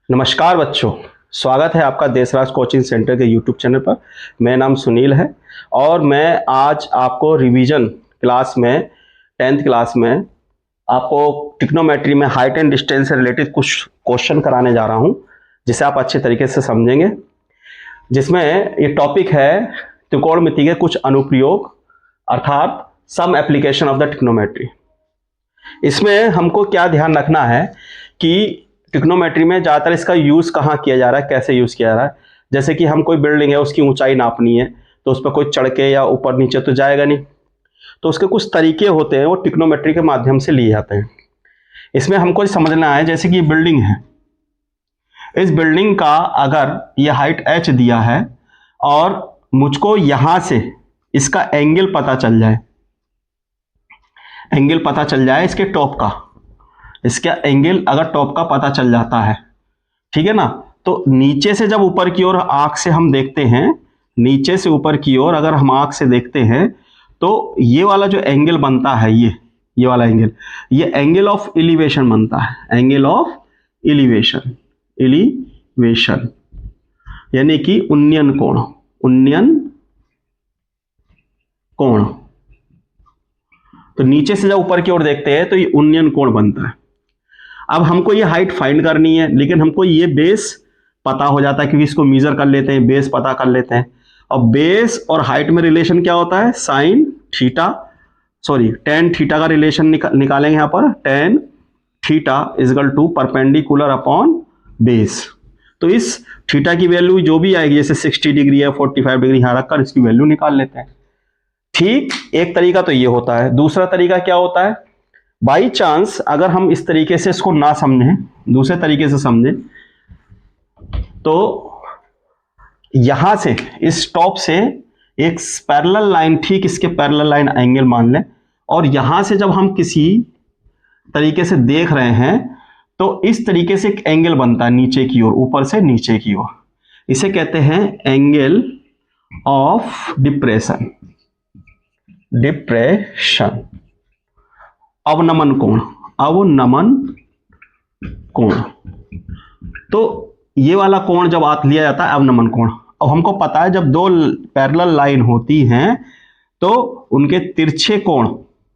नमस्कार बच्चों, स्वागत है आपका देशराज कोचिंग सेंटर के यूट्यूब चैनल पर। मेरा नाम सुनील है और मैं आज आपको रिवीजन क्लास में 10th क्लास में आपको ट्रिग्नोमेट्री में हाइट एंड डिस्टेंस से रिलेटेड कुछ क्वेश्चन कराने जा रहा हूं, जिसे आप अच्छे तरीके से समझेंगे। जिसमें ये टॉपिक है त्रिकोणमिति के कुछ अनुप्रयोग, अर्थात some application of the trigonometry. इसमें हमको क्या ध्यान रखना है कि ट्रिग्नोमेट्री में ज़्यादातर इसका यूज़ कहाँ किया जा रहा है, कैसे यूज़ किया जा रहा है। जैसे कि हम कोई बिल्डिंग है, उसकी ऊंचाई नापनी है, तो उस पर कोई चढ़ के या ऊपर नीचे तो जाएगा नहीं, तो उसके कुछ तरीके होते हैं, वो ट्रिग्नोमेट्री के माध्यम से लिए जाते हैं। इसमें हमको समझना है, जैसे कि ये बिल्डिंग है, इस बिल्डिंग का अगर ये हाइट h दिया है और मुझको यहाँ से इसका एंगल पता चल जाए, एंगल पता चल जाए इसके टॉप का, इसका एंगल अगर टॉप का पता चल जाता है, ठीक है ना, तो नीचे से जब ऊपर की ओर आंख से हम देखते हैं, नीचे से ऊपर की ओर अगर हम आंख से देखते हैं, तो ये वाला जो एंगल बनता है, ये वाला एंगल, ये एंगल ऑफ एलिवेशन बनता है, एंगल ऑफ एलिवेशन, एलिवेशन यानी कि उन्नयन कोण, उन्नयन कोण। तो नीचे से जब ऊपर की ओर देखते हैं तो ये उन्नयन कोण बनता है। अब हमको ये हाइट फाइंड करनी है, लेकिन हमको ये बेस पता हो जाता है क्योंकि इसको मेजर कर लेते हैं, बेस पता कर लेते हैं। और बेस और हाइट में रिलेशन क्या होता है, sine theta, sorry tan theta का रिलेशन निकालेंगे यहाँ पर, tan theta is equal to perpendicular upon base. तो इस थीटा की वैल्यू जो भी आएगी, जैसे 60 डिग्री है, 45 डिग्री, यहाँ रखकर इसकी वैल्यू निकाल लेते हैं। ठीक, एक तरीका तो ये होता है। दूसरा तरीका क्या होता है, बाई चांस अगर हम इस तरीके से इसको ना समझें, दूसरे तरीके से समझें, तो यहां से इस टॉप से एक पैरेलल लाइन, ठीक इसके पैरेलल लाइन एंगल मान लें, और यहां से जब हम किसी तरीके से देख रहे हैं तो इस तरीके से एक एंगल बनता है नीचे की ओर, ऊपर से नीचे की ओर। इसे कहते हैं एंगल ऑफ डिप्रेशन, डिप्रेशन, अवनमन कोण, अवनमन कोण। तो ये वाला कोण जब लिया जाता है अवनमन कोण। अब हमको पता है जब दो पैरेलल लाइन होती हैं तो उनके तिरछे कोण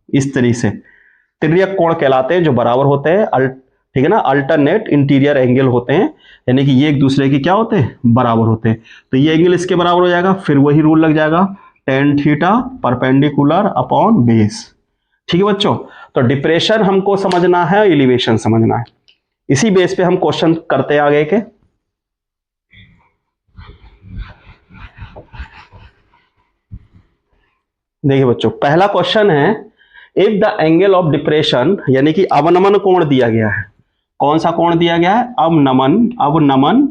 इस तरीके से तिर्यक कोण कहलाते हैं, जो बराबर होते हैं, ठीक है ना, अल्टरनेट इंटीरियर एंगल होते हैं, यानी कि ये एक दूसरे के क्या होते हैं, बराबर होते हैं। तो ये एंगल इसके बराबर हो जाएगा, फिर वही रूल लग जाएगा, tan theta perpendicular upon base. ठीक है बच्चों, तो डिप्रेशन हमको समझना है, एलिवेशन समझना है। इसी बेस पे हम क्वेश्चन करते हैं आगे के। देखिए बच्चों, पहला क्वेश्चन है, if the angle of depression, यानी कि अवनमन कोण दिया गया है। कौन सा कोण दिया गया है, अवनमन, अवनमन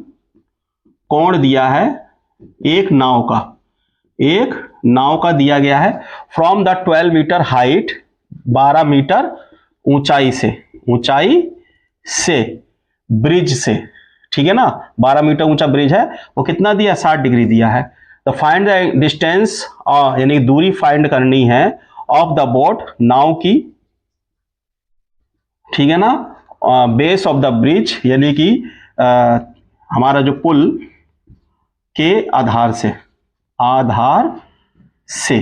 कोण दिया है एक नाव का, एक नाव का दिया गया है, from the 12 metre height, 12 metre ऊंचाई से, ऊंचाई से, ब्रिज से, ठीक है ना, 12 मीटर ऊंचा ब्रिज है, वो कितना दिया, 60 डिग्री दिया है। तो फाइंड द डिस्टेंस, यानी दूरी फाइंड करनी है ऑफ द बोट, नाव की, ठीक है ना, बेस ऑफ द ब्रिज, यानी कि हमारा जो पुल के आधार से, आधार से,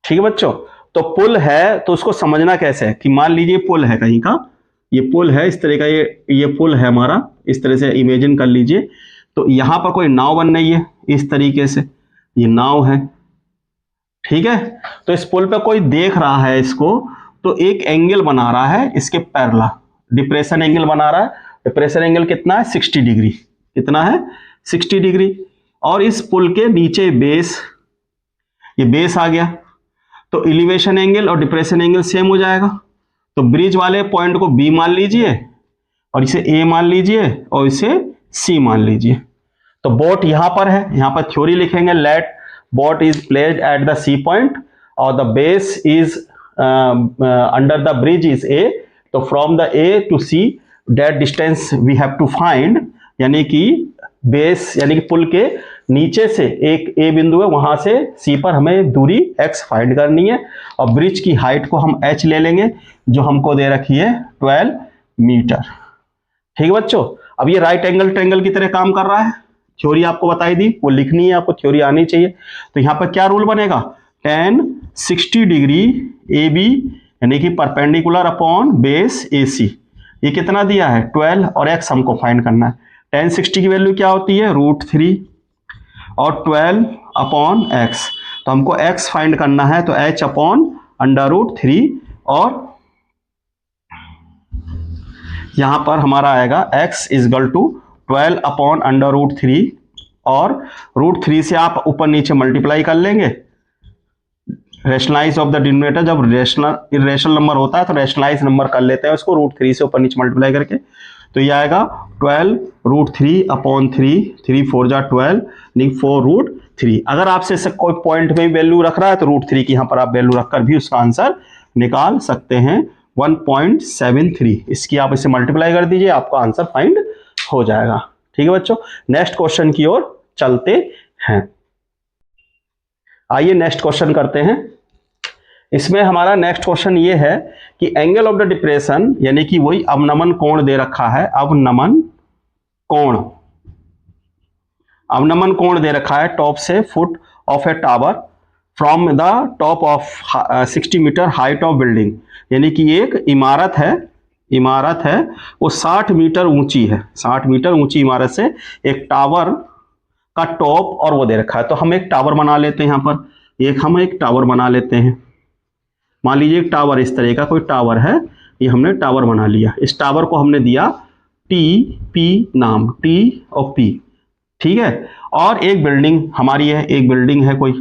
ठीक है बच्चों। तो पुल है तो उसको समझना कैसे है कि मान लीजिए पुल है कहीं का, ये पुल है इस तरह का, ये पुल है हमारा, इस तरह से इमेजिन कर लीजिए। तो यहां पर कोई नाव बन रही है इस तरीके से, ये नाव है, ठीक है। तो इस पुल पे कोई देख रहा है इसको, तो एक एंगल बना रहा है इसके पैरेलल, डिप्रेशन एंगल बना रहा है। डिप्रेशन एंगल कितना है, 60 डिग्री, कितना है, 60 डिग्री। और इस पुल के नीचे बेस, ये बेस आ गया, तो एलिवेशन एंगल और डिप्रेशन एंगल सेम हो जाएगा। तो ब्रिज वाले पॉइंट को बी मान लीजिए, और इसे ए मान लीजिए, और इसे सी मान लीजिए। तो बोट यहां पर है, यहां पर थ्योरी लिखेंगे, let boat is placed at the C point और the base is under the bridge is A. तो from the A to C that distance we have to find, यानी कि बेस यानी कि पुल के नीचे से एक ए बिंदु है, वहां से सी पर हमें दूरी x फाइंड करनी है, और ब्रिज की हाइट को हम h ले लेंगे, जो हमको दे रखी है 12 मीटर। ठीक है बच्चों, अब ये राइट एंगल ट्रायंगल की तरह काम कर रहा है, थ्योरी आपको बताई दी, वो लिखनी है, आपको थ्योरी आनी चाहिए। तो यहाँ पर क्या रूल बनेगा, tan 60 डिग्री ए बी यानी कि परपेंडिकुलर अपॉन बेस ए सी, ये कितना दिया है 12 और x हमको फाइंड करना है। tan 60 की वैल्यू क्या होती है √3 और 12 अपॉन x, तो हमको x फाइंड करना है, तो h अपॉन √3 और यहां पर हमारा आएगा x इजगल टू 12 अपॉन √3 और √3 से आप ऊपर नीचे मल्टीप्लाई कर लेंगे। रेशनलाइज ऑफ द डिनोमिनेटर, जब इरेशनल नंबर होता है तो रेशनलाइज नंबर कर लेते हैं उसको √3 से ऊपर नीचे मल्टीप्लाई करके, तो ये आएगा 12 √3 अपॉन 3, 3 4 जा 12 नहीं 4√3। अगर आपसे इससे कोई पॉइंट में वैल्यू रख रहा है तो √3 की यहाँ पर आप वैल्यू रखकर भी उसका आंसर निकाल सकते हैं 1.73। इसकी आप इसे मल्टीप्लाई कर दीजिए, आपका आंसर फाइंड हो जाएगा। ठीक है बच्चों, नेक्स्ट क्वेश्चन की ओर चलते हैं। आइए नेक्स्ट क्वेश्चन करते हैं। इसमें हमारा नेक्स्ट क्वेश्चन ये है कि एंगल ऑफ द डिप्रेशन यानी कि वही अवनमन कोण दे रखा है, अवनमन कोण दे रखा है टॉप से foot of a tower from the top of 60 metre height of building, यानी कि एक इमारत है वो 60 मीटर ऊंची है, 60 मीटर ऊंची इमारत से एक टावर का टॉप और वो दे रखा है। तो हम एक टावर बना लेते हैं, यहाँ पर हम एक टावर बना लेते हैं। मान लीजिए एक टावर, इस तरह का कोई टावर है, ये हमने टावर बना लिया। इस टावर को हमने दिया TP नाम, T और P, ठीक है। और एक बिल्डिंग हमारी है, एक बिल्डिंग है कोई,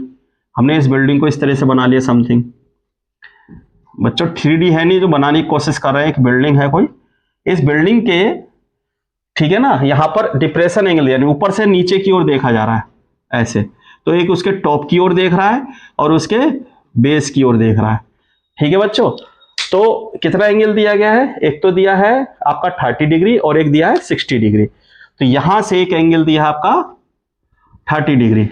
हमने इस बिल्डिंग को इस तरह से बना लिया समथिंग। बच्चों 3D है नहीं जो बनाने की कोशिश कर रहे हैं, एक बिल्डिंग है कोई, इस बिल्डिंग के, ठीक है ना, यहां पर डिप्रेशन एंगल यानी ऊपर से नीचे की ओर देखा जा रहा है ऐसे, तो एक उसके टॉप की ओर देख रहा है और उसके बेस की ओर देख रहा है। ठीक है बच्चों, तो कितना एंगल दिया गया है, एक तो दिया है आपका 30 डिग्री और एक दिया है 60 डिग्री। तो यहां से एक एंगल दिया है आपका 30 डिग्री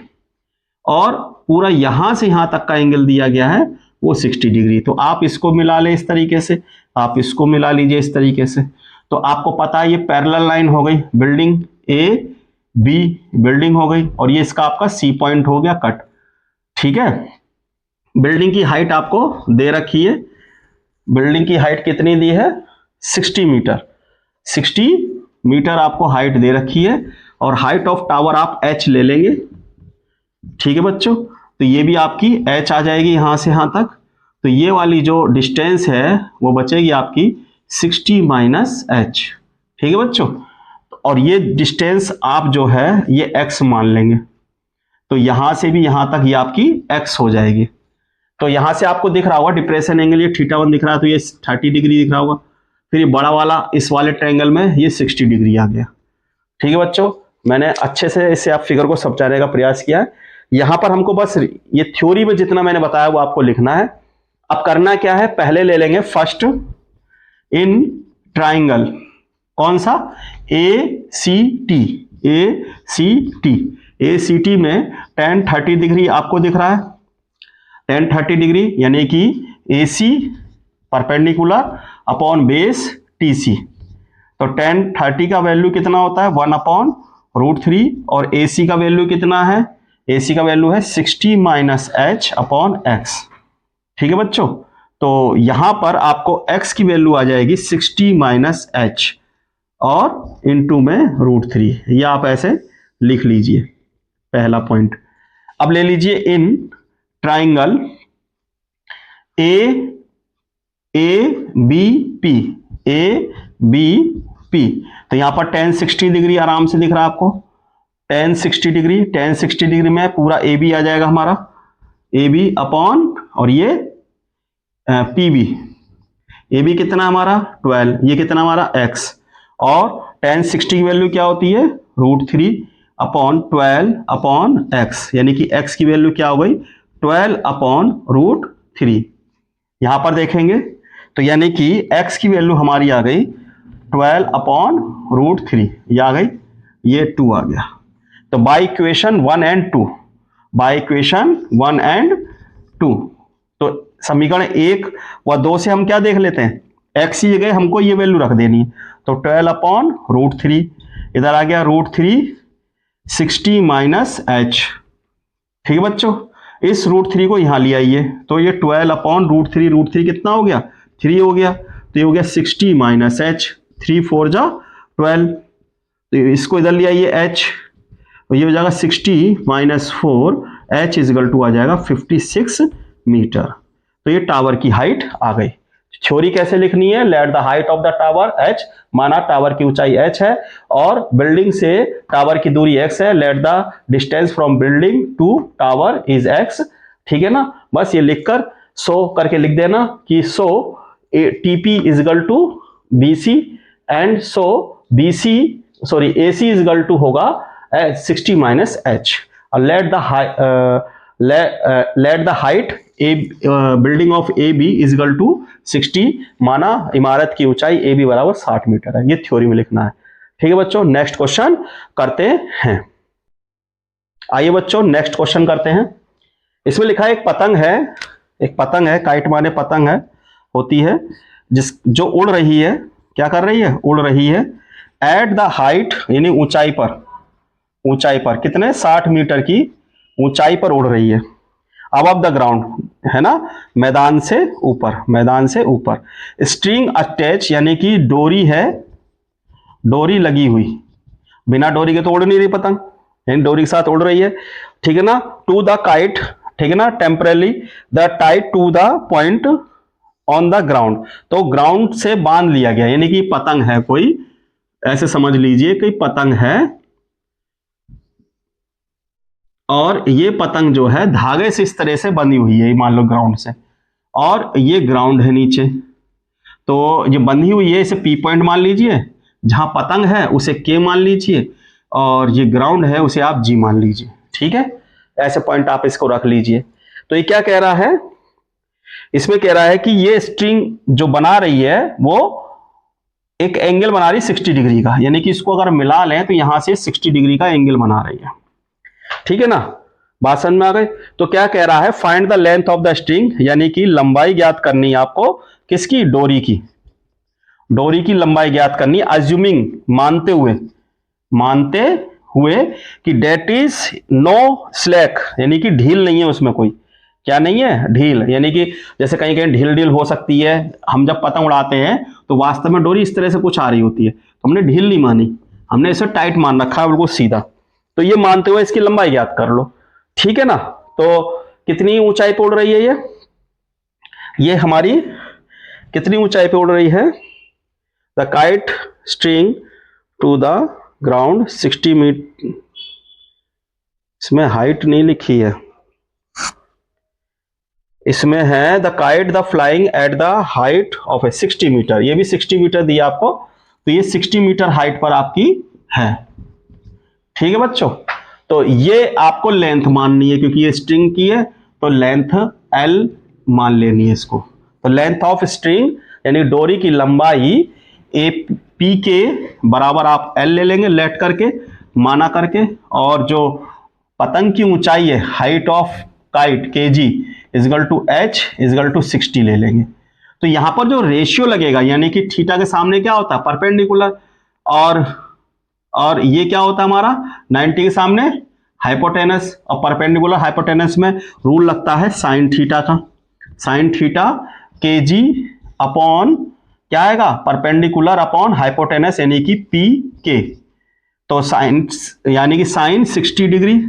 और पूरा यहां से यहां तक का एंगल दिया गया है वो 60 डिग्री। तो आप इसको मिला ले इस तरीके से, आप इसको मिला लीजिए इस तरीके से, तो आपको पता है ये पैरेलल लाइन हो गई, बिल्डिंग ए बी बिल्डिंग हो गई और ये इसका आपका सी पॉइंट हो गया कट। ठीक है, बिल्डिंग की हाइट आपको दे रखी है, बिल्डिंग की हाइट कितनी दी है 60 मीटर, 60 मीटर आपको हाइट दे रखी है और हाइट ऑफ टावर आप h ले लेंगे। ठीक है बच्चों, तो ये भी आपकी h आ जाएगी यहां से यहां तक, तो ये वाली जो डिस्टेंस है वो बचेगी आपकी 60 माइनस h। ठीक है बच्चों, और ये डिस्टेंस आप जो है ये x मान लेंगे, तो यहां से भी यहां तक ये आपकी x हो जाएगी। तो यहां से आपको दिख रहा होगा डिप्रेशन एंगल ये θ1 दिख रहा है, तो ये 30 डिग्री दिख रहा होगा, फिर ये बड़ा वाला इस वाले ट्रायंगल में ये 60 डिग्री आ गया। ठीक है बच्चों, मैंने अच्छे से इसे आप फिगर को समझाने का प्रयास किया है। यहां पर हमको बस ये थ्योरी में जितना मैंने बताया वो आपको लिखना है। अब करना क्या है, पहले ले लेंगे फर्स्ट इन ट्राइंगल, कौन सा ACT, ACT में tan 30 डिग्री आपको दिख रहा है, tan 30 डिग्री यानी कि AC perpendicular upon base TC, तो tan 30 का वैल्यू कितना होता है 1/√3 और AC का वैल्यू कितना है, AC का वैल्यू है 60 माइनस h अपॉन x। ठीक है बच्चों, तो यहां पर आपको x की वैल्यू आ जाएगी 60 माइनस h और इनटू में √3, ये आप ऐसे लिख लीजिए पहला पॉइंट। अब ले लीजिए इन ट्राइंगल ABP, तो यहां पर tan 60 डिग्री आराम से दिख रहा है आपको, tan 60 डिग्री में पूरा AB आ जाएगा हमारा, AB अपॉन और ये PB, AB कितना हमारा 12, ये कितना हमारा x, और tan 60 की वैल्यू क्या होती है √3 अपॉन 12 अपॉन x, यानी कि x की वैल्यू क्या हो गई 12 अपॉन √3। यहां पर देखेंगे तो यानी कि x की वैल्यू हमारी आ गई 12 अपॉन √3, ये आ गई, ये 2 आ गया। तो by equation 1 and 2, by equation 1 and 2, तो समीकरण 1 व 2 से हम क्या देख लेते हैं, x की जगह हमको ये वैल्यू रख देनी है, तो 12 अपॉन √3, इधर आ गया √3 60 - h। ठीक है बच्चों, इस √3 को यहां ले आइए तो ये 12/√3 कितना हो गया 3 हो गया, तो ये हो गया 60 - h, 3 4 जा 12, तो इसको इधर ले आइए h, तो ये हो जाएगा 60 - 4, h इजगल टू आ जाएगा 56 मीटर। तो ये टावर की हाइट आ गई। थ्योरी कैसे लिखनी है, let the height of the tower h, माना टावर की ऊंचाई h है और बिल्डिंग से टावर की दूरी x है, let the distance from building to tower is x। ठीक है ना, बस ये लिखकर सो करके लिख देना कि so TP is equal to BC and so BC sorry AC is equal to होगा 60 - h, और let the height building of AB is equal to 60, माना इमारत की ऊंचाई AB बराबर 60 मीटर है। ये थ्योरी में लिखना है। ठीक है बच्चों, नेक्स्ट क्वेश्चन करते हैं। आइए बच्चों नेक्स्ट क्वेश्चन करते हैं। इसमें लिखा है एक पतंग है, काइट माने पतंग है, होती है जो उड़ रही है, क्या कर रही है, उड़ रही है एट द हाइट यानी ऊंचाई पर कितने 60 मीटर की ऊंचाई पर उड़ रही है, अबव द ग्राउंड है ना, मैदान से ऊपर। स्ट्रिंग अटैच यानी कि डोरी लगी हुई, बिना डोरी के तो उड़ नहीं रही पतंग, यानी डोरी के साथ उड़ रही है। ठीक है ना, टू द काइट, ठीक है ना, temporarily the tied to the point on the ground, तो ग्राउंड से बांध लिया गया, यानी कि पतंग है कोई, ऐसे समझ लीजिए कि पतंग है और ये पतंग जो है धागे से इस तरह से बंधी हुई है, मान लो ग्राउंड से, और ये ग्राउंड है नीचे, तो ये बंधी हुई है, इसे P पॉइंट मान लीजिए, जहां पतंग है उसे K मान लीजिए और ये ग्राउंड है उसे आप G मान लीजिए। ठीक है, ऐसे पॉइंट आप इसको रख लीजिए। तो ये क्या कह रहा है, इसमें कह रहा है कि ये स्ट्रिंग जो बना रही है वो एक एंगल बना रही है 60 डिग्री का, यानी कि इसको अगर मिला लें तो यहां से 60 डिग्री का एंगल बना रही है। ठीक है ना, बात समझ में आ गई। तो क्या कह रहा है, find the length of the string, यानी कि लंबाई ज्ञात करनी है आपको, किसकी, डोरी की लंबाई ज्ञात करनी है, अज्यूमिंग मानते हुए कि डेट इज नो स्लैक, यानी कि ढील नहीं है उसमें, कोई क्या नहीं है, ढील, यानी कि जैसे कहीं कहीं ढील हो सकती है, हम जब पतंग उड़ाते हैं तो वास्तव में डोरी इस तरह से कुछ आ रही होती है, तो हमने ढील नहीं मानी, हमने इसे टाइट मान रखा है बिल्कुल सीधा, तो ये मानते हुए इसकी लंबाई ज्ञात कर लो। ठीक है ना, तो कितनी ऊंचाई पे उड़ रही है ये हमारी कितनी ऊंचाई पे उड़ रही है, the kite string to the ground 60 metre, इसमें हाइट नहीं लिखी है, इसमें है the kite the flying at the height of 60 metre, ये भी 60 मीटर दिया आपको, तो ये 60 मीटर हाइट पर आपकी है। ठीक है बच्चों, तो ये आपको लेंथ माननी है, क्योंकि ये स्ट्रिंग की है तो लेंथ L मान लेनी है इसको। तो लेंथ ऑफ स्ट्रिंग यानी डोरी की लंबाई P के बराबर आप L ले लेंगे, लेट करके माना करके, और जो पतंग की ऊंचाई है, height of kite kg is equal to h is equal to 60 ले लेंगे। तो यहां पर जो रेशियो लगेगा, यानी कि थीटा के सामने क्या होता है, परपेंडिकुलर, और ये क्या होता है हमारा 90 के सामने हाइपोटेनस, और परपेंडिकुलर हाइपोटेनस में रूल लगता है साइन थीटा का, साइन थीटा kg अपॉन क्या आएगा, परपेंडिकुलर अपॉन हाइपोटेनस यानी कि pk, तो साइन यानी कि साइन 60 डिग्री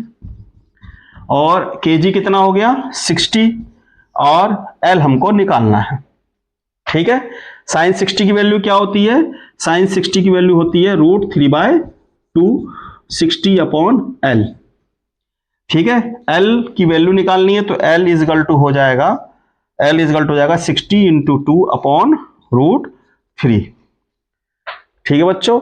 और kg कितना हो गया 60, और L हमको निकालना है। ठीक है, साइन 60 की वैल्यू क्या होती है, साइन 60 की वैल्यू होती है √3/2 60 अपॉन L। ठीक है, L की वैल्यू निकालनी है, तो L इजगल टू हो जाएगा 60 इंटू 2 अपॉन √3। ठीक है बच्चों,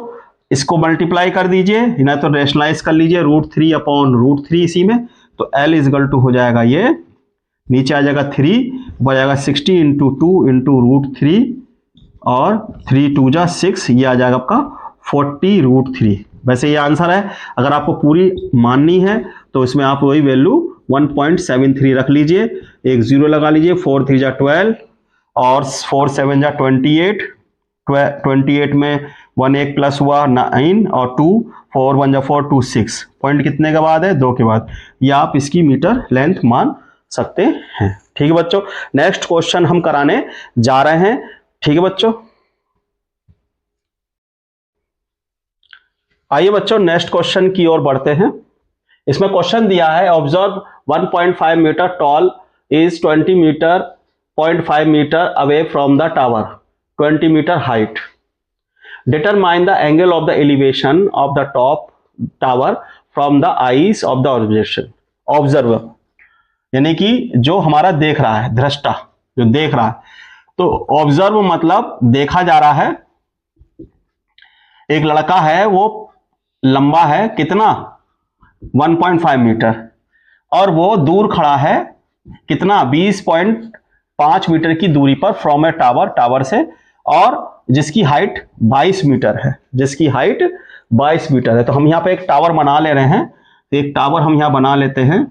इसको मल्टीप्लाई कर दीजिए, ना तो रेशनलाइज कर लीजिए, √3 अपॉन √3 इसी में, तो L इजगल टू हो जाएगा, ये नीचे आ जाएगा 3, ऊपर जाएगा 60 इंटू 2 इंटू √3, और 3 2 जा 6, ये आ जाएगा आपका 40√3। वैसे ये आंसर है, अगर आपको पूरी माननी है तो इसमें आप वही वैल्यू 1.73 रख लीजिए, एक 0 लगा लीजिए, 4 3 जा 12 और 4 7 जा 28, 28 में 1 1 प्लस हुआ 9 और 2 4 1 4 2 6 पॉइंट कितने के बाद है 2 के बाद। ये आप इसकी मीटर लेंथ मान सकते हैं। ठीक है बच्चों, नेक्स्ट क्वेश्चन हम कराने जा रहे हैं। ठीक है बच्चों, आइए बच्चों नेक्स्ट क्वेश्चन की ओर बढ़ते हैं। इसमें क्वेश्चन दिया है observe 1.5 metre tall is 20 metre 0.5 metre away from the tower 20 metre height. Determine the angle of the elevation of the top tower from the eyes of the observation. Observer यानी कि जो हमारा देख रहा है, दृष्टा जो देख रहा है, तो ऑब्जर्व मतलब देखा जा रहा है। एक लड़का है, वो लंबा है कितना 1.5 मीटर और वो दूर खड़ा है कितना 20.5 मीटर की दूरी पर फ्रॉम ए टावर, टावर से, और जिसकी हाइट 22 मीटर है, जिसकी हाइट 22 मीटर है। तो हम यहां पे एक टावर बना ले रहे हैं। तो एक टावर हम यहां बना लेते हैं।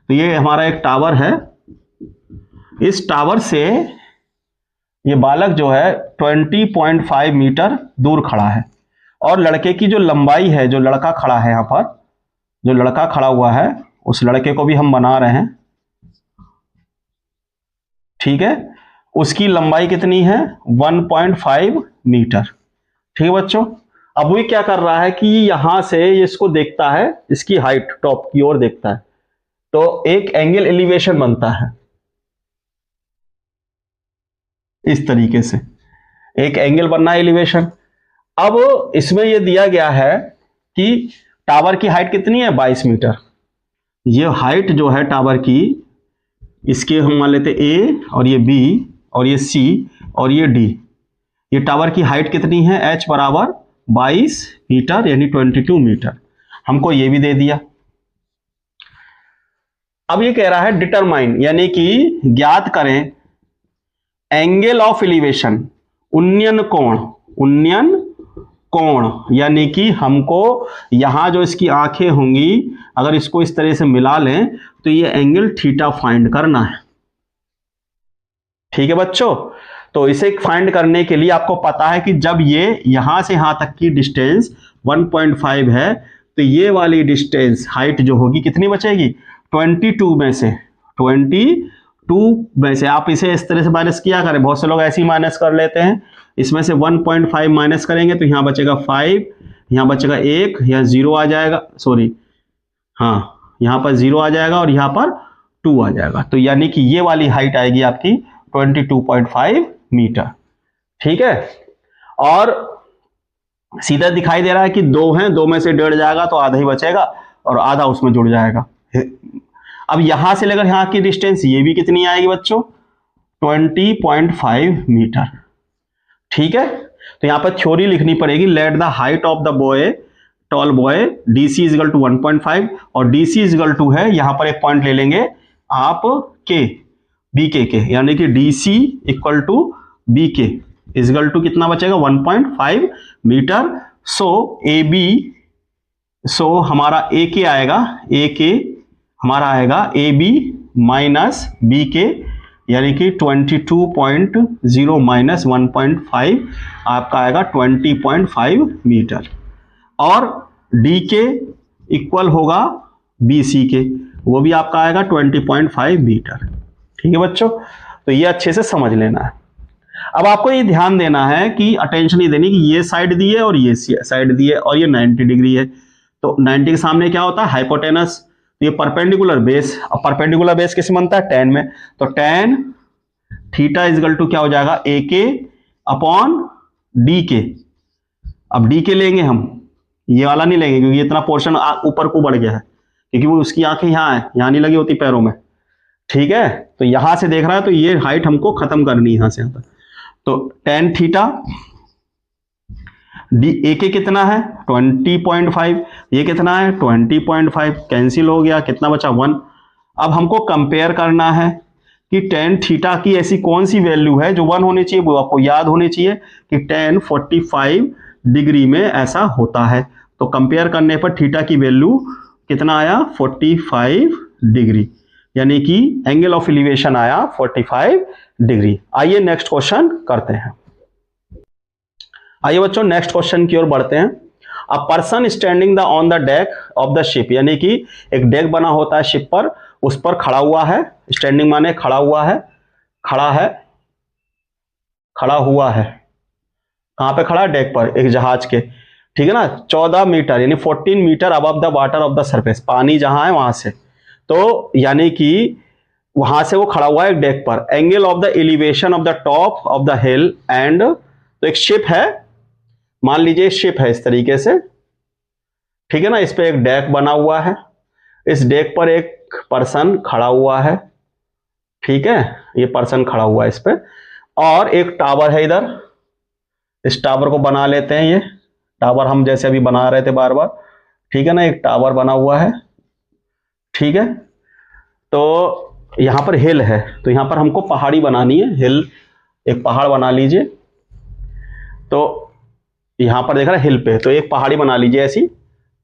तो ये हमारा एक टावर है। इस टावर से ये बालक जो है 20.5 मीटर दूर खड़ा है और लड़के की जो लंबाई है, जो लड़का खड़ा है यहां पर, जो लड़का खड़ा हुआ है, उस लड़के को भी हम बना रहे हैं। ठीक है, उसकी लंबाई कितनी है 1.5 मीटर। ठीक है बच्चों, अब वो क्या कर रहा है कि यहां से इसको देखता है, इसकी हाइट टॉप की ओर देखता है, तो एक एंगल एलिवेशन बनता है इस तरीके से, एक एंगल बनना है एलिवेशन। अब इसमें यह दिया गया है कि टावर की हाइट कितनी है 22 मीटर। ये हाइट जो है टावर की, इसके हम मान लेते ए और ये बी और ये सी और ये डी। ये टावर की हाइट कितनी है h बराबर 22 मीटर यानी 22 मीटर। हमको ये भी दे दिया। अब ये कह रहा है डिटरमाइन यानी कि ज्ञात करें एंगल ऑफ एलिवेशन, उन्नयन कोण, उन्नयन कोण, यानी कि हमको यहां जो इसकी आंखें होंगी, अगर इसको इस तरह से मिला लें तो ये एंगल थीटा फाइंड करना है। ठीक है बच्चों, तो इसे फाइंड करने के लिए आपको पता है कि जब ये यहां से यहां तक की डिस्टेंस 1.5 है, तो ये वाली डिस्टेंस हाइट जो होगी कितनी बचेगी 22 में से, 22 में से आप इसे इस तरह से माइनस किया करें। बहुत से लोग ऐसे ही माइनस कर लेते हैं। इसमें से 1.5 माइनस करेंगे तो यहां बचेगा 5, यहां बचेगा 1, यहां 0 आ जाएगा, सॉरी हाँ यहां पर 0 आ जाएगा और यहां पर 2 आ जाएगा। तो यानी कि ये वाली हाइट आएगी आपकी 22.5 मीटर। ठीक है, और सीधा दिखाई दे रहा है कि 2 हैं, 2 में से 1.5 जाएगा तो आधा ही बचेगा और आधा उसमें जुड़ जाएगा। अब यहां से लेकर यहां की डिस्टेंस ये भी कितनी आएगी बच्चों 20.5 मीटर। ठीक है, तो यहां पर थ्योरी लिखनी पड़ेगी। Let the height of the boy, tall boy, DC is equal to 1.5 और डीसी इज इक्वल टू है, यहां पर एक पॉइंट ले लेंगे आप के, बी के, यानी कि डीसी इक्वल टू बी के इज इक्वल टू कितना बचेगा 1.5 मीटर। सो ए बी, सो हमारा ए के आएगा, ए के हमारा आएगा ए बी माइनस बी के, यानी कि 22.0 माइनस 1.5 आपका आएगा 20.5 मीटर। और डी के इक्वल होगा बी सी के, वो भी आपका आएगा 20.5 मीटर। ठीक है बच्चों, तो ये अच्छे से समझ लेना है। अब आपको ये ध्यान देना है कि अटेंशन ये देनी कि ये साइड दी है और ये साइड दी है और ये 90 डिग्री है। तो 90 के सामने क्या होता है हाइपोटेनस, ये परपेंडिकुलर बेस। अब परपेंडिकुलर बेस किस में बनता है tan में, तो tan theta is equal to क्या हो जाएगा ए के अपॉन डी के। अब डी के लेंगे हम, ये वाला नहीं लेंगे क्योंकि इतना पोर्शन ऊपर को बढ़ गया है, क्योंकि वो उसकी आंखें यहाँ है, यहाँ नहीं लगी होती पैरों में। ठीक है, तो यहां से देख रहा है तो ये हाइट हमको खत्म करनी है यहां से यहां तक। तो tan थीटा डी ए के कितना है 20.5, ये कितना है 20.5, कैंसिल हो गया, कितना बचा 1। अब हमको कंपेयर करना है कि tan थीटा की ऐसी कौन सी वैल्यू है जो 1 होनी चाहिए, वो आपको याद होनी चाहिए कि tan 45 डिग्री में ऐसा होता है। तो कंपेयर करने पर थीटा की वैल्यू कितना आया 45 डिग्री, यानी कि एंगल ऑफ एलिवेशन आया 45 डिग्री। आइए नेक्स्ट क्वेश्चन करते हैं। आइए बच्चों नेक्स्ट क्वेश्चन की ओर बढ़ते हैं। A person standing the on the deck of the ship, यानी कि एक डेक बना होता है शिप पर, उस पर खड़ा हुआ है। स्टैंडिंग माने खड़ा हुआ है, खड़ा है, खड़ा हुआ है। कहां पे खड़ा है? डेक पर, एक जहाज के, ठीक है ना। 14 मीटर यानी 14 metre above the water of the surface, पानी जहां है वहां से, तो यानी कि वहां से वो खड़ा हुआ है एक डेक पर। Angle of the elevation of the top of the hill and, तो एक शिप है, मान लीजिए शिप है इस तरीके से, ठीक है ना। इस पे एक डेक बना हुआ है, इस डेक पर एक पर्सन खड़ा हुआ है, ठीक है, ये पर्सन खड़ा हुआ है इस पे, और एक टावर है इधर। इस टावर को बना लेते हैं, ये टावर हम जैसे अभी बना रहे थे बार बार, ठीक है ना। एक टावर बना हुआ है, ठीक है। तो यहां पर हिल है, तो यहां पर हमको पहाड़ी बनानी है, हिल, एक पहाड़ बना लीजिए। तो यहां पर देख रहा है हिल पे, तो एक पहाड़ी बना लीजिए ऐसी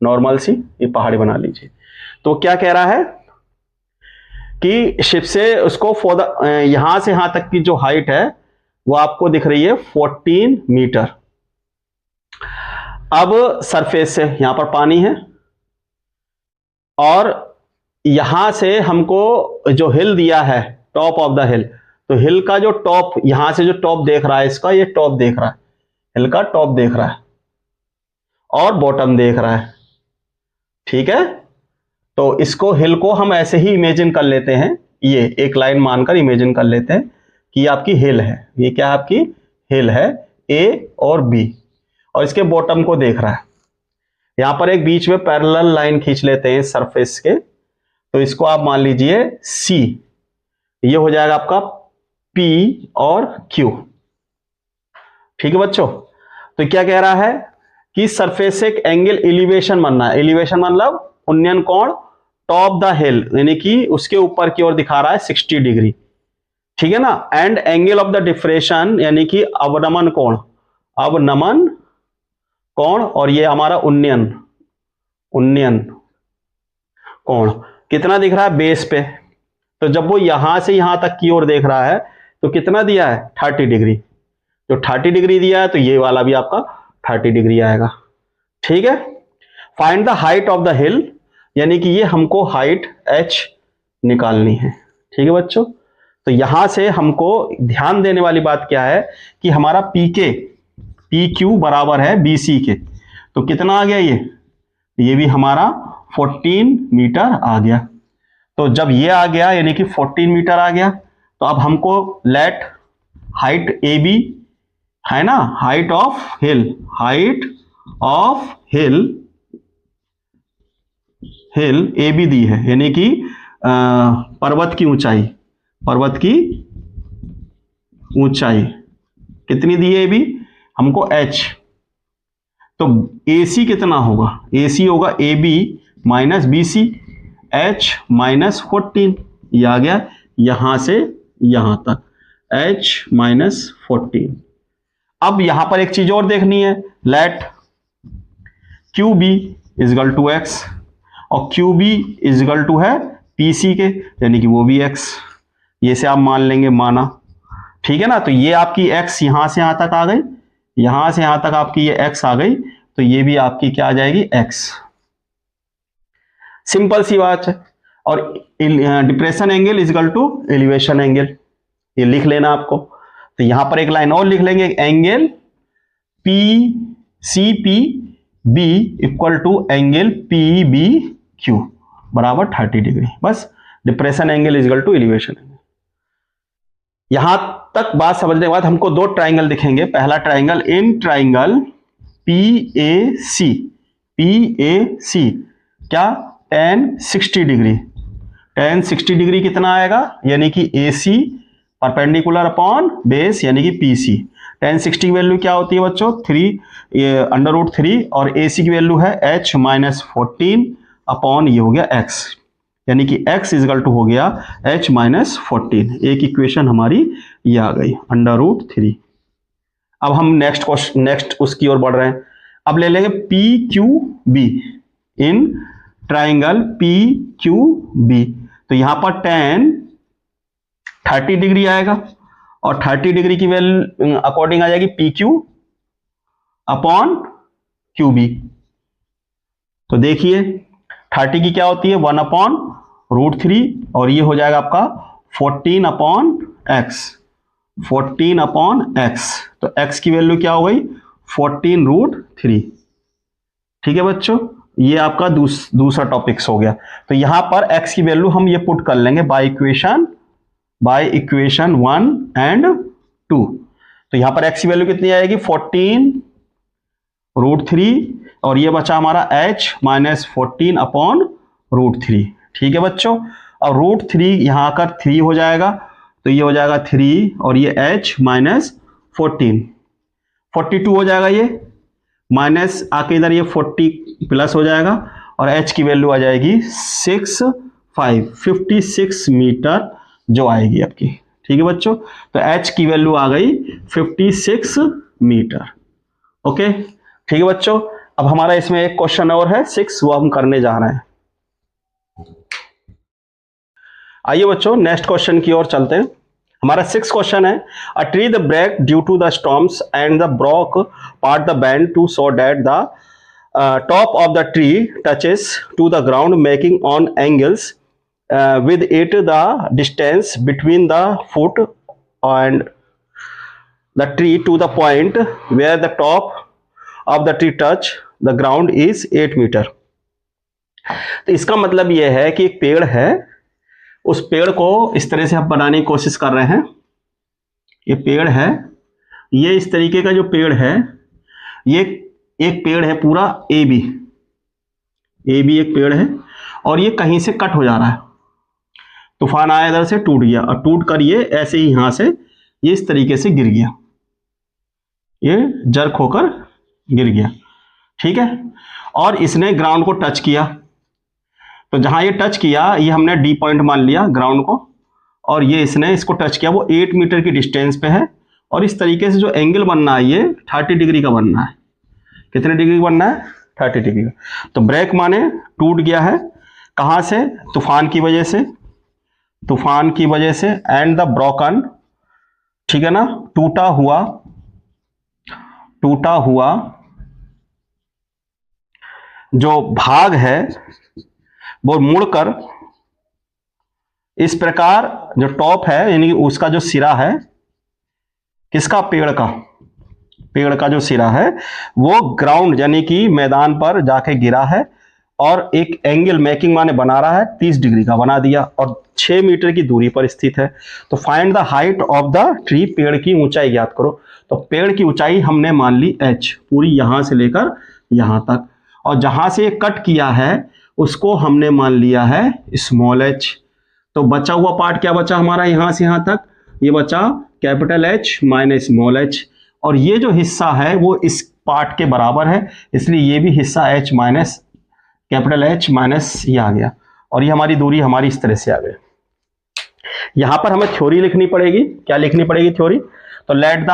नॉर्मल सी, ये पहाड़ी बना लीजिए। तो क्या कह रहा है कि शिप से उसको यहां से यहां तक की जो हाइट है वो आपको दिख रही है 14 मीटर। अब सरफेस से यहां पर पानी है, और यहां से हमको जो हिल दिया है, टॉप ऑफ द हिल, तो हिल का जो टॉप, यहां से जो टॉप देख रहा है इसका, ये टॉप देख रहा है, हिल का टॉप देख रहा है, और बॉटम देख रहा है, ठीक है। तो इसको, हिल को हम ऐसे ही इमेजिन कर लेते हैं, ये एक लाइन मानकर इमेजिन कर लेते हैं कि आपकी हिल है, ये क्या आपकी हिल है, ए और बी, और इसके बॉटम को देख रहा है। यहां पर एक बीच में पैरेलल लाइन खींच लेते हैं सरफेस के, तो इसको आप मान लीजिए सी, ये हो जाएगा आपका पी और क्यू, ठीक है बच्चों। तो क्या कह रहा है कि सरफेस से एक एंगल एलिवेशन बनना है, एलिवेशन मतलब उन्नयन कोण, टॉप द हिल यानी कि उसके ऊपर की ओर दिखा रहा है 60 डिग्री, ठीक है ना। And angle of the deflation यानी कि अवनमन कोण, अवनमन कोण, और ये हमारा उन्नयन, उन्नयन कोण कितना दिख रहा है? बेस पे। तो जब वो यहां से यहां तक की ओर देख रहा है तो कितना दिया है? 30 डिग्री। जो 30 डिग्री दिया है तो ये वाला भी आपका 30 डिग्री आएगा, ठीक है। Find the height of the हिल, यानी कि ये हमको हाइट h निकालनी है, ठीक है बच्चों। तो यहां से हमको ध्यान देने वाली बात क्या है कि हमारा पी क्यू बराबर है BC के, तो कितना आ गया ये भी हमारा 14 मीटर आ गया। तो जब ये आ गया यानी कि 14 मीटर आ गया, तो अब हमको लेट हाइट AB है ना, height of hill, height of hill AB दी है, यानी कि पर्वत की ऊंचाई, पर्वत की ऊंचाई कितनी दी है AB हमको h। तो AC कितना होगा? AC होगा AB minus BC, h minus 14, ये आ गया यहां से यहां तक h माइनस 14। अब यहां पर एक चीज और देखनी है, let QB is equal to x, और QB इजगल टू है PC के, यानी कि वो भी x, ये से आप मान लेंगे, माना, ठीक है ना। तो ये आपकी x यहां से यहां तक आ गई, यहां से यहां तक आपकी ये x आ गई, तो ये भी आपकी क्या आ जाएगी? x। सिंपल सी बात है। और depression angle is equal to elevation angle, ये लिख लेना आपको। तो यहां पर एक लाइन और लिख लेंगे, angle PCPB equal to angle PBQ बराबर 30 डिग्री। बस depression angle is equal to elevation angle. यहां तक बात समझने के बाद हमको दो ट्राइंगल दिखेंगे। पहला ट्राइंगल, इन ट्राइंगल PAC, क्या? tan 60 डिग्री, tan 60 डिग्री कितना आएगा? यानी कि AC परपेंडिकुलर अपॉन बेस यानी कि PC। tan 60 की वैल्यू क्या होती है बच्चों? 3 √3, और AC की वैल्यू है h माइनस 14 अपॉन ये हो गया x, यानी कि x इजगल टू हो गया h माइनस 14। एक इक्वेशन हमारी ये आ गई √3। अब हम नेक्स्ट उसकी ओर बढ़ रहे हैं। अब ले लेंगे PQB, इन ट्राइंगल PQB, तो यहां पर tan 30 डिग्री आएगा, और 30 डिग्री की वैल्यू अकॉर्डिंग आ जाएगी P Q upon Q B. तो देखिए 30 की क्या होती है 1/√3 और ये हो जाएगा आपका 14/x, 14/x। तो x की वैल्यू क्या हो गई 14√3। ठीक है बच्चों, ये आपका दूसरा टॉपिक्स हो गया। तो यहां पर x की वैल्यू हम ये पुट कर लेंगे बाय इक्वेशन 1 एंड 2। तो यहां पर x की वैल्यू कितनी आएगी 14√3 और ये बचा हमारा h माइनस 14/√3। ठीक है बच्चों, और √3 यहां आकर 3 हो जाएगा, तो ये हो जाएगा 3 और ये h माइनस 42 हो जाएगा, ये माइनस आके इधर ये 40 प्लस हो जाएगा और h की वैल्यू आ जाएगी 56 मीटर जो आएगी आपकी। ठीक है बच्चों, तो h की वैल्यू आ गई 56 मीटर। ओके ठीक है बच्चों, अब हमारा इसमें एक क्वेश्चन और है 6, वो हम करने जा रहे हैं। आइए बच्चों नेक्स्ट क्वेश्चन की ओर चलते हैं। हमारा 6 क्वेश्चन है, a tree the break due to the storms and the broke part the band to so that the top of the tree touches to the ground making on angles with it the distance between the foot and the tree to the point where the top of the tree touch the ground is 8 metre. तो इसका मतलब यह है कि एक पेड़ है, उस पेड़ को इस तरह से हम बनाने की कोशिश कर रहे हैं। ये पेड़ है, ये इस तरीके का जो पेड़ है, ये एक पेड़ है पूरा ए बी एक पेड़ है और ये कहीं से कट हो जा रहा है, तूफान आया इधर से टूट गया और टूट कर ये ऐसे ही यहां से ये इस तरीके से गिर गया, ये जर्क होकर गिर गया। ठीक है, और इसने ग्राउंड को टच किया, तो जहां ये टच किया ये हमने डी पॉइंट मान लिया ग्राउंड को, और ये इसने इसको टच किया, वो 8 मीटर की डिस्टेंस पे है। और इस तरीके से जो एंगल बनना है ये 30 डिग्री का बनना है। कितने डिग्री का बनना है 30 डिग्री का। तो ब्रेक माने टूट गया है, कहां से तूफान की वजह से एंड द ब्रोकन, ठीक है ना, टूटा हुआ जो भाग है वो मुड़कर इस प्रकार जो टॉप है यानी उसका जो सिरा है, किसका पेड़ का जो सिरा है वो ग्राउंड यानी कि मैदान पर जाके गिरा है और एक एंगल मेकिंग माने बना रहा है 30 डिग्री का बना दिया और 6 मीटर की दूरी पर स्थित है। तो find the height of the tree, पेड़ की ऊंचाई ज्ञात करो। तो पेड़ की ऊंचाई हमने मान ली h, पूरी यहां से लेकर यहां तक, और जहां से ये कट किया है उसको हमने मान लिया है स्मॉल h। तो बचा हुआ पार्ट क्या बचा हमारा यहां से यहां तक, ये बचा capital H minus small h, और ये जो हिस्सा है वो इस पार्ट के बराबर है, इसलिए ये भी हिस्सा h minus capital H minus ये आ गया, और ये हमारी दूरी हमारी इस तरह से आ गई। यहां पर हमें थ्योरी लिखनी पड़ेगी। क्या लिखनी पड़ेगी थ्योरी? तो let the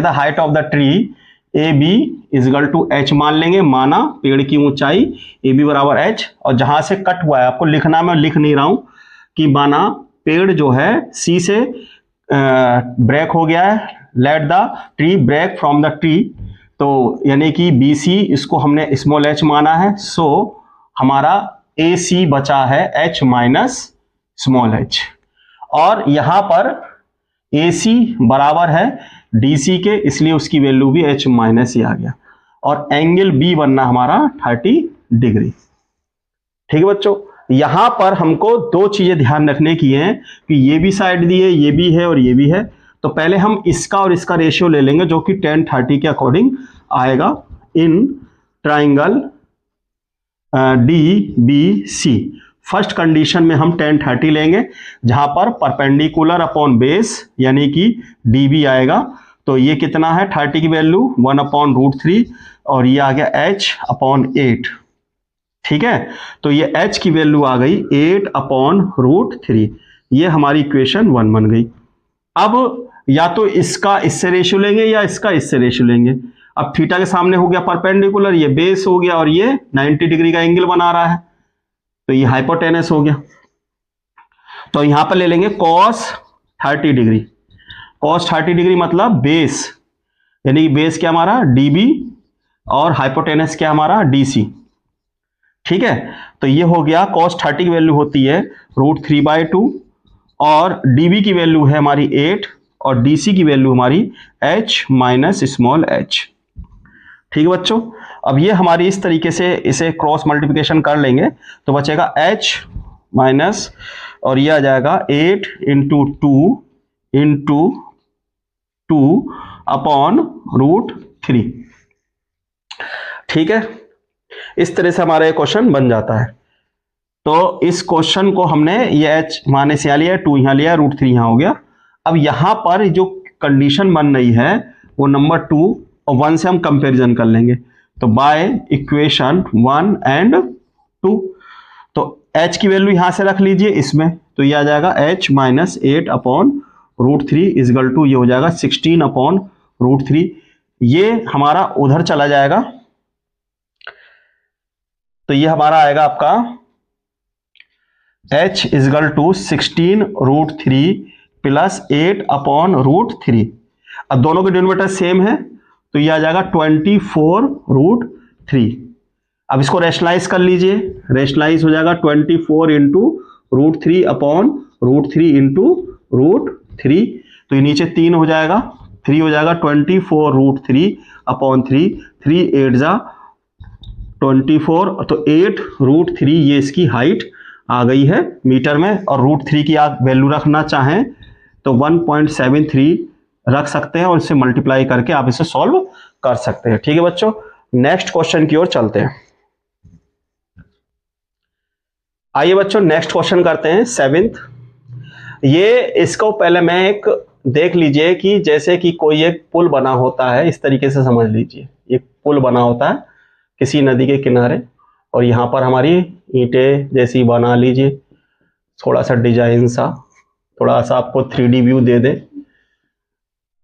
height of the tree A B is equal to h मान लेंगे, माना पेड़ की ऊंचाई ए बी बराबर h, और जहां से कट हुआ है आपको लिखना, मैं लिख नहीं रहा हूं कि माना पेड़ जो है सी से ब्रेक हो गया है, let the tree break from the tree, तो यानी कि बी सी इसको हमने स्मॉल h माना है, सो हमारा ए सी बचा है h माइनस स्मॉल h, और यहां पर ए सी बराबर है डी सी के, इसलिए उसकी वैल्यू भी h माइनस ही आ गया, और एंगल बी बनना हमारा 30 डिग्री। ठीक है बच्चों, यहां पर हमको दो चीजें ध्यान रखने की हैं कि ये भी साइड दी है, ये भी है और ये भी है। तो पहले हम इसका और इसका रेशियो ले लेंगे जो कि 10-30 के अकॉर्डिंग आएगा in triangle D B C. First condition में हम 10-30 लेंगे जहां पर परपेंडिकुलर अपॉन बेस यानी कि डी बी आएगा। तो ये कितना है 30 की वैल्यू 1/√3 और ये आ गया h/8। ठीक है, तो ये h की वैल्यू आ गई 8/√3। ये हमारी इक्वेशन 1 बन गई। अब या तो इसका इससे रेशियो लेंगे या इसका इससे रेशियो लेंगे। अब थीटा के सामने हो गया परपेंडिकुलर, ये बेस हो गया और ये 90 डिग्री का एंगल बना रहा है, तो ये हाइपोटेनस हो गया। तो यहां पर ले लेंगे cos 30 डिग्री, cos 30 डिग्री मतलब बेस, यानी कि बेस क्या हमारा dB और हाइपोटेनस क्या हमारा DC। ठीक है, तो ये हो गया cos 30 की वैल्यू होती है √3/2 और dB की वैल्यू है हमारी 8 और DC की वैल्यू हमारी h माइनस स्मॉल h। ठीक है बच्चों, अब ये हमारी इस तरीके से इसे क्रॉस मल्टीप्लिकेशन कर लेंगे तो बचेगा h माइनस और ये आ जाएगा 8 इंटू 2 अपॉन √3। ठीक है, इस तरह से हमारा ये क्वेश्चन बन जाता है। तो इस क्वेश्चन को हमने ये h माने से यहाँ लिया, 2 यहाँ लिया, √3 यहाँ हो गया। अब यहाँ पर जो कंडीशन बन रही है वो नंबर 2 और 1 से हम कंपैरिजन कर लेंगे। तो बाय इक्वेशन 1 एंड 2, तो h की वैल्यू यहां से रख लीजिए इसमें, तो ये आ जाएगा h minus 8 upon √3 is equal to ये हो जाएगा 16 अपॉन √3। ये हमारा उधर चला जाएगा तो ये हमारा आएगा आपका h is equal to 16 √3 plus 8 upon √3। अब दोनों के डिनोमिनेटर सेम है तो ये आ जाएगा 24 √3। अब इसको रेशनलाइज कर लीजिए, रेशनलाइज हो जाएगा 24 इंटू √3 अपॉन √3 इंटू √3, तो ये नीचे 3 हो जाएगा, 3 हो जाएगा 24 √3 अपॉन 3, 3 8 जा 24, तो 8 √3 ये इसकी हाइट आ गई है मीटर में। और √3 की आप वैल्यू रखना चाहें तो 1.73 रख सकते हैं और इससे मल्टीप्लाई करके आप इसे सॉल्व कर सकते हैं। ठीक है बच्चों, नेक्स्ट क्वेश्चन की ओर चलते हैं। आइए बच्चों नेक्स्ट क्वेश्चन करते हैं 7th। ये इसको पहले मैं एक देख लीजिए कि जैसे कि कोई एक पुल बना होता है, इस तरीके से समझ लीजिए, एक पुल बना होता है किसी नदी के किनारे और यहाँ पर हमारी ईंटें जैसी बना लीजिए, थोड़ा सा डिजाइन सा, थोड़ा सा आपको 3D व्यू दे दे,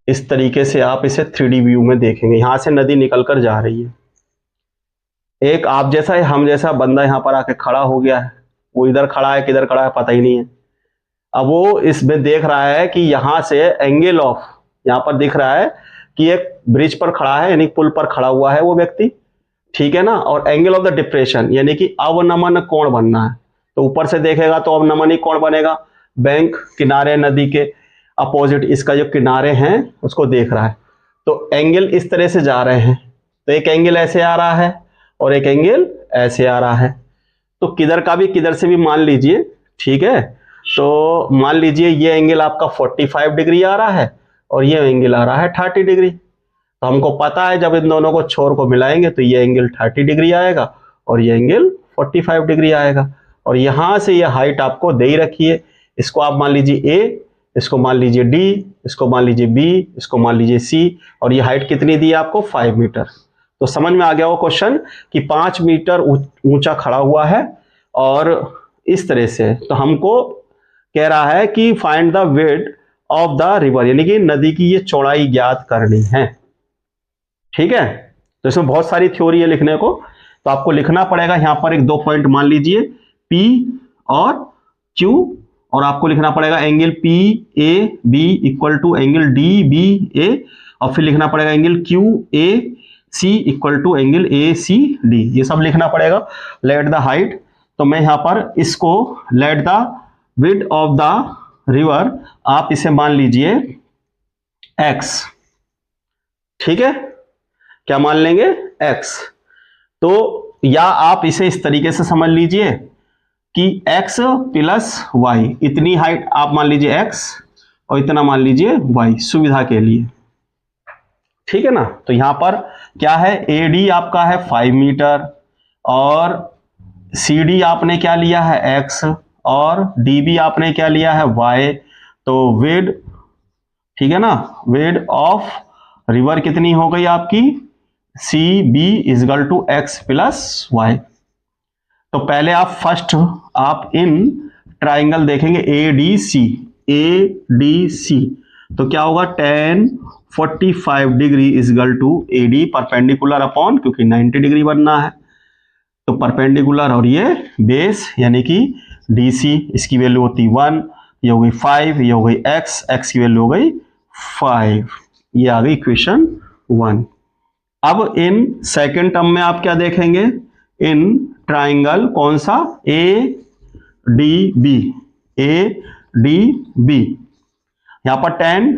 इस तरीके से आप इसे 3D व्यू में देखेंगे। यहां से नदी निकलकर जा रही है, एक आप जैसा है हम जैसा बंदा यहाँ पर आके खड़ा हो गया है, वो इधर खड़ा है किधर खड़ा है पता ही नहीं है। अब वो इसमें देख रहा है कि यहाँ से एंगल ऑफ, यहाँ पर दिख रहा है कि एक ब्रिज पर खड़ा है यानी पुल पर खड़ा हुआ है वो व्यक्ति, ठीक है ना, और एंगल ऑफ द डिप्रेशन यानी कि अवनमन कोण बनना है। तो ऊपर से देखेगा तो अवनमनी कोण बनेगा, बैंक किनारे नदी के अपोजिट इसका जो किनारे हैं उसको देख रहा है, तो एंगल इस तरह से जा रहे हैं, तो एक एंगल ऐसे आ रहा है और एक एंगल ऐसे आ रहा है, तो किधर का भी किधर से भी मान लीजिए। ठीक है, तो मान लीजिए ये एंगल आपका 45 डिग्री आ रहा है और ये एंगल आ रहा है 30 डिग्री। तो हमको पता है जब इन दोनों को छोर को मिलाएंगे तो ये एंगल 30 डिग्री आएगा और ये एंगल 45 डिग्री आएगा। और यहां से ये हाइट आपको दे ही रखी है, इसको आप मान लीजिए A, इसको मान लीजिए D, इसको मान लीजिए B, इसको मान लीजिए C, और ये हाइट कितनी दी है आपको 5 मीटर। तो समझ में आ गया वो क्वेश्चन कि 5 मीटर ऊंचा खड़ा हुआ है और इस तरह से, तो हमको कह रहा है कि find the width of the river, यानी कि नदी की ये चौड़ाई ज्ञात करनी है। ठीक है, तो इसमें बहुत सारी थ्योरी है लिखने को, तो आपको लिखना पड़ेगा यहाँ पर एक 2 पॉइंट मान लीजिए P और Q, और आपको लिखना पड़ेगा angle PAB equal to angle DBA, और फिर लिखना पड़ेगा angle QAC equal to angle ACD, ये सब लिखना पड़ेगा। लेट द हाइट, तो मैं यहाँ पर इसको let the width of the river आप इसे मान लीजिए x। ठीक है, क्या मान लेंगे x, तो या आप इसे इस तरीके से समझ लीजिए कि x प्लस y, इतनी हाइट आप मान लीजिए x और इतना मान लीजिए y सुविधा के लिए। ठीक है ना, तो यहां पर क्या है, AD आपका है 5 मीटर और CD आपने क्या लिया है x और DB आपने क्या लिया है y, तो विड्थ, ठीक है ना, विड्थ ऑफ रिवर कितनी हो गई आपकी CB is equal to x plus y। तो पहले आप फर्स्ट आप इन ट्राइंगल देखेंगे ADC, तो क्या होगा tan 45 degree is equal to AD perpendicular upon, क्योंकि 90 डिग्री बनना है तो परपेंडिकुलर, और ये बेस यानी कि DC, इसकी वैल्यू होती 1, ये हो गई 5, ये हो गई x की वैल्यू हो गई 5। ये आ गई इक्वेशन 1। अब इन सेकेंड टर्म में आप क्या देखेंगे, इन ट्राइंगल कौन सा, A D B, A D B, यहां पर tan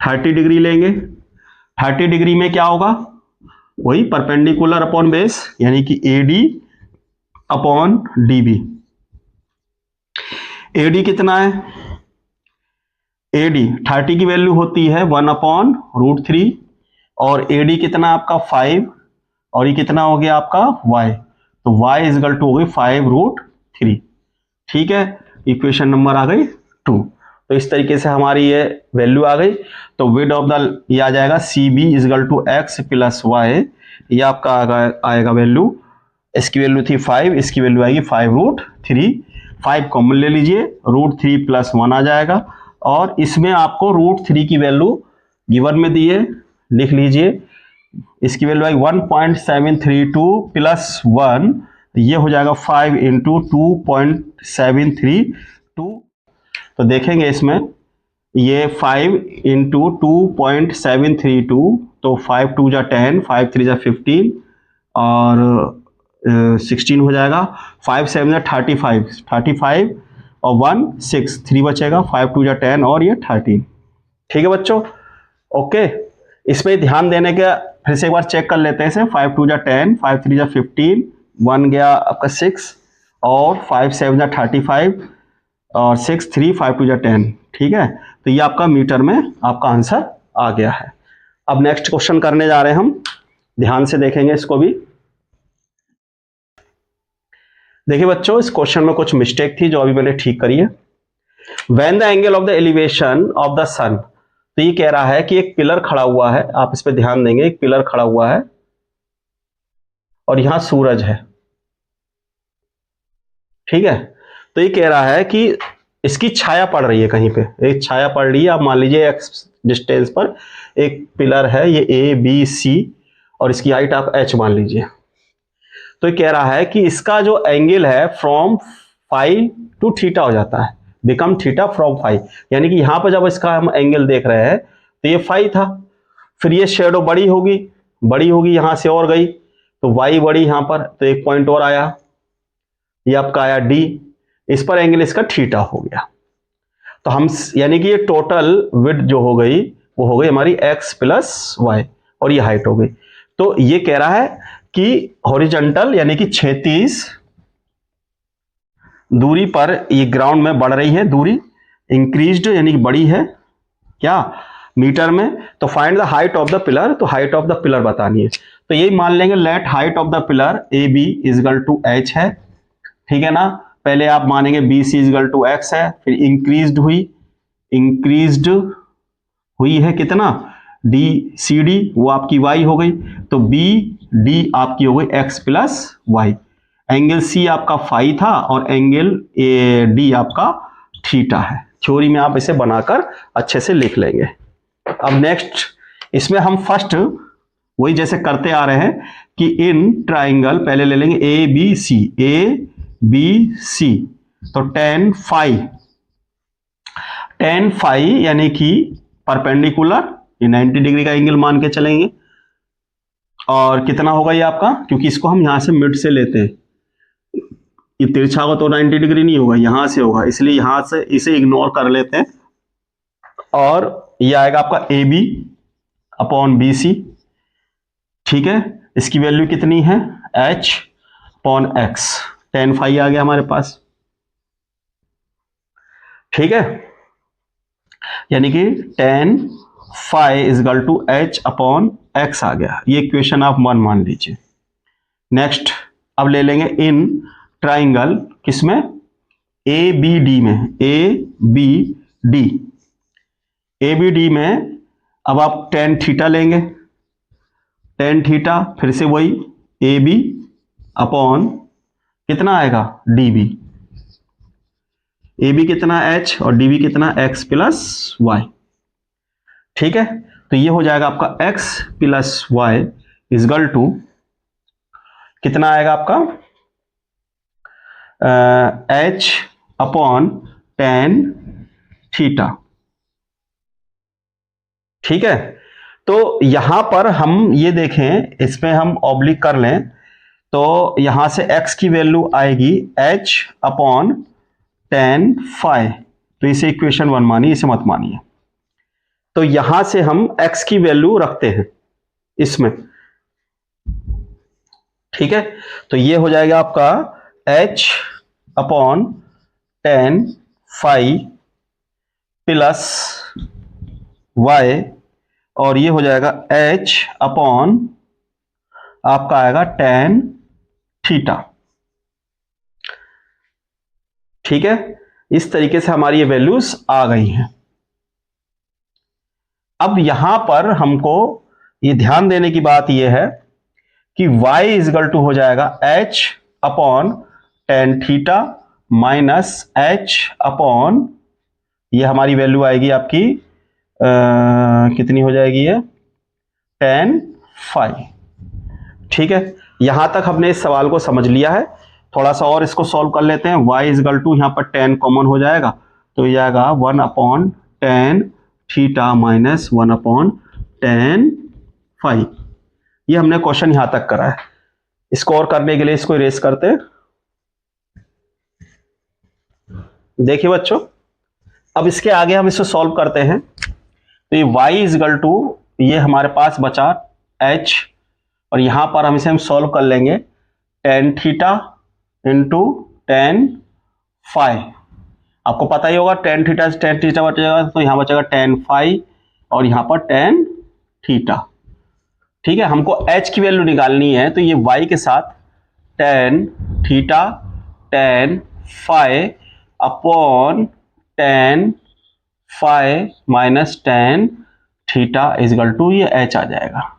30 डिग्री लेंगे। 30 डिग्री में क्या होगा, वही परपेंडिकुलर अपॉन बेस, यानी कि A D upon D B. A D कितना है, ए डी 30 की वैल्यू होती है 1/√3, और ए डी कितना आपका 5, और ये कितना हो गया आपका y, तो y इज इक्वल टू हो गई 5√3। ठीक है, इक्वेशन नंबर आ गई 2। तो इस तरीके से हमारी ये वैल्यू आ गई। तो विड्थ ऑफ द ये आ जाएगा C B is equal to X plus Y, ये आपका आएगा वैल्यू, इसकी वैल्यू थी 5, इसकी वैल्यू आएगी 5√3। 5 कॉमन ले लीजिए, √3 + 1 आ जाएगा, और इसमें आपको √3 की वैल्यू गिवन में दी है, लिख लीजिए। इसकी वैल्यू आई 1.732 + 1, ये हो जाएगा 5 × 2.732। तो देखेंगे इसमें ये 5 × 2.732, तो 5 2 जा 10, 5 3 जा 15, और 16 हो जाएगा, 5 7 जा 35, और 1 6, 3 बचेगा, 5 2 जा 10, और ये 13। ठीक है बच्चों, ओके। इसमें ध्यान देने के फिर से एक बार चेक कर लेते हैं इसे। 5 2 जा 10, 5 3 जा 15, 1 गया आपका 6, और 5 7 जा 35, और 6 3 5 2 जा 10। ठीक है, तो ये आपका मीटर में आपका आंसर आ गया है। अब नेक्स्ट क्वेश्चन करने जा रहे हैं हम, ध्यान से देखेंगे इसको भी। देखिए बच्चों, इस क्वेश्चन में कुछ मिस्टेक थी जो अभी मैंने ठीक करी है। When the angle of the elevation of the sun, तो ये कह रहा है कि एक पिलर खड़ा हुआ है, आप इस पे ध्यान देंगे, एक पिलर खड़ा हुआ है और यहां सूरज है। ठीक है, तो ये कह रहा है कि इसकी छाया पड़ रही है कहीं पे, एक छाया पड़ रही है। आप मान लीजिए एक्स डिस्टेंस पर एक पिलर है, ये ए बी सी, और इसकी हाइट आप एच मान लीजिए। तो ये कह रहा है कि इसका जो एंगल है फ्रॉम फाई टू थीटा हो जाता है, बिकम थीटा फ्रॉम फाई, यानी कि यहां पर जब इसका हम एंगल देख रहे हैं तो ये फाई था, फिर ये शेडो बड़ी होगी यहां से और गई, तो वाई बड़ी यहां पर, तो एक पॉइंट और आया, ये आपका आया डी, इस पर एंगल इसका थीटा हो गया। तो हम यानी कि ये टोटल विड्थ जो हो गई वो हो गई हमारी x + y, और ये हाइट हो गई। तो ये कह रहा है कि हॉरिजॉन्टल यानी कि क्षैतिज दूरी पर ये ग्राउंड में बढ़ रही है, दूरी इंक्रीज्ड यानी कि बड़ी है क्या मीटर में। तो find the height of the pillar, तो हाइट ऑफ द पिलर बतानी है। तो यही मान लेंगे, let height of the pillar A B is equal to H है। ठीक है ना, पहले आप मानेंगे B C is equal to X है, फिर इंक्रीज्ड हुई है कितना, डी सी डी, वो आपकी वाई हो गई, तो बी डी आपकी हो गई एक्स + वाई। एंगल सी आपका फाई था और एंगल ए डी आपका थीटा है। थ्योरी में आप इसे बनाकर अच्छे से लिख लेंगे। अब नेक्स्ट इसमें हम फर्स्ट वही जैसे करते आ रहे हैं कि इन ट्राइंगल पहले ले लेंगे ए बी सी, तो tan फाई यानी कि परपेंडिकुलर, ये 90 डिग्री का एंगल मान के चलेंगे, और कितना होगा ये आपका, क्योंकि इसको हम यहां से मिड से लेते हैं, ये तिरछा होगा तो 90 डिग्री नहीं होगा, यहां से होगा, इसलिए यहां से इसे इग्नोर कर लेते हैं, और ये आएगा आपका A B upon B C. ठीक है, इसकी वैल्यू कितनी है, h upon x, tan phi आ गया हमारे पास। ठीक है, यानी कि tan phi is equal to h upon x आ गया, ये इक्वेशन आप 1 मान लीजिए। नेक्स्ट अब ले लेंगे इन ट्राइंगल किसमें, ए बी डी में, ए बी डी में अब आप tan थीटा लेंगे, tan थीटा फिर से वही ए बी अपॉन कितना आएगा डी बी, ए बी कितना h और डी बी कितना x + y। ठीक है, तो ये हो जाएगा आपका x + y is equal to कितना आएगा आपका h अपॉन tan थीटा। ठीक है, तो यहां पर हम ये देखें, इसमें हम ऑब्लिक कर लें तो यहां से x की वैल्यू आएगी h अपॉन tan phi। तो इसे इक्वेशन 1 मानिए, इसे मत मानिए। तो यहां से हम x की वैल्यू रखते हैं इसमें, ठीक है। तो ये हो जाएगा आपका h upon tan phi plus y, और ये हो जाएगा h अपॉन आपका आएगा tan थीटा। ठीक है, इस तरीके से हमारी ये वैल्यूज आ गई हैं। अब यहां पर हमको ये ध्यान देने की बात ये है कि y इजगल टू हो जाएगा h upon tan theta minus h upon, ये हमारी वैल्यू आएगी आपकी कितनी हो जाएगी ये, tan phi। ठीक है, यहां तक हमने इस सवाल को समझ लिया है। थोड़ा सा और इसको सॉल्व कर लेते हैं। y इजगल टू यहां पर tan कॉमन हो जाएगा, तो ये आएगा 1 upon tan theta minus 1 upon tan phi। ये हमने क्वेश्चन यहां तक करा है। इसको और करने के लिए इसको इरेज करते हैं। देखिए बच्चों, अब इसके आगे हम इसको सॉल्व करते हैं। तो ये y इजगल टू, ये हमारे पास बचा h, और यहां पर हम इसे सॉल्व कर लेंगे tan theta into tan phi। आपको पता ही होगा tan थीटा से tan थीटा बचेगा, तो यहां बचेगा tan phi और यहां पर tan थीटा। ठीक है, हमको h की वैल्यू निकालनी है, तो ये y के साथ tan theta tan phi upon tan phi minus tan theta is equal to ये h आ जाएगा।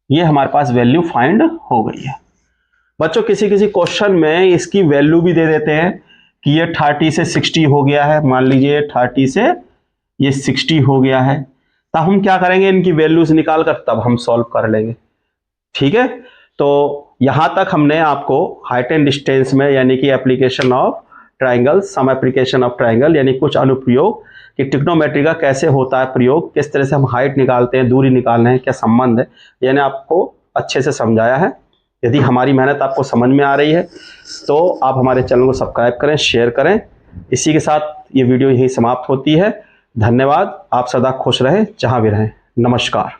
ये हमारे पास वैल्यू फाइंड हो गई है। बच्चों किसी किसी क्वेश्चन में इसकी वैल्यू भी दे देते हैं कि ये 30 से 60 हो गया है, मान लीजिए 30 से ये 60 हो गया है, तब हम क्या करेंगे, इनकी वैल्यूज निकाल कर तब हम सॉल्व कर लेंगे। ठीक है, तो यहां तक हमने आपको हाइट एंड डिस्टेंस में यानी कि application of triangle, some application of triangle यानी कुछ अनुप्रयोग कि ट्रिग्नोमेट्री का कैसे होता है प्रयोग, किस तरह से हम हाइट निकालते हैं, दूरी निकालने हैं, क्या संबंध है, यानी आपको अच्छे से समझाया है। यदि हमारी मेहनत आपको समझ में आ रही है तो आप हमारे चैनल को सब्सक्राइब करें, शेयर करें। इसी के साथ ये वीडियो यहीं समाप्त होती है। धन्यवाद। आप सदा खुश रहें जहां भी रहें। नमस्कार।